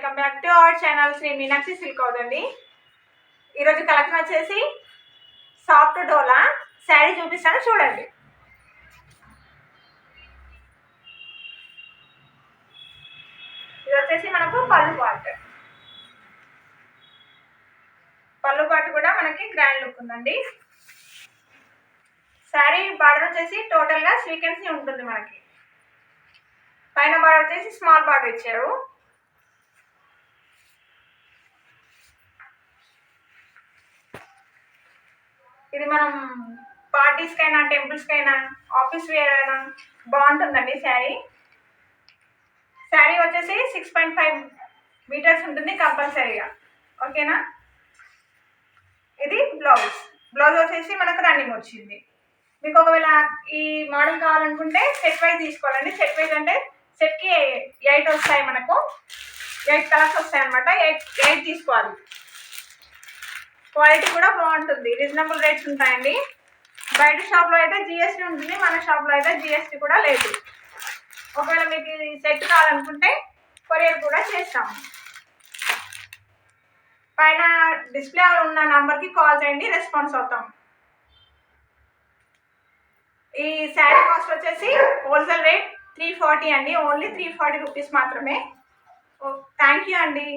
Welcome back to our channel Shri Meenakshi silk house అండి. ఈరోజు collection వచ్చేసి సాఫ్ట్ డోలా శారీ చూపిస్తాను చూడండి. ఇది వచ్చేసి మనకు పళ్ళు పాటు కూడా మనకి గ్రాండ్ లుక్ ఉందండి. శారీ బార్డర్ వచ్చేసి టోటల్గా సీక్వెన్సీ ఉంటుంది. మనకి పైన బార్డర్ వచ్చేసి స్మాల్ బార్డర్ ఇచ్చారు. ఇది మనం పార్టీస్కైనా టెంపుల్స్కైనా ఆఫీస్ వేర్ అయినా బాగుంటుందండి. శారీ వచ్చేసి 6.5 మీటర్స్ ఉంటుంది కంపల్సరీగా. ఓకేనా. ఇది బ్లౌజ్ వచ్చేసి మనకు రన్నింగ్ వచ్చింది. మీకు ఒకవేళ ఈ మోడల్ కావాలనుకుంటే సెట్ వైజ్ తీసుకోవాలండి. సెట్ వైజ్ అంటే సెట్కి 8 వస్తాయి. మనకు 8 కలర్స్ వస్తాయి అనమాట. 8 తీసుకోవాలి. క్వాలిటీ కూడా బాగుంటుంది. రీజనబుల్ రేట్స్ ఉంటాయండి. బయట షాప్లో అయితే జిఎస్టీ ఉంటుంది, మన షాప్లో అయితే జిఎస్టీ కూడా లేదు. ఒకవేళ మీకు ఈ సెట్ కావాలనుకుంటే కొరియర్ కూడా చేస్తాము. పైన డిస్ప్లే ఉన్న నంబర్కి కాల్ చేయండి, రెస్పాన్స్ అవుతాం. ఈ శారీ కాస్ట్ వచ్చేసి హోల్సేల్ రేట్ 340 అండి. ఓన్లీ 340 రూపీస్ మాత్రమే. థ్యాంక్ యూ అండి.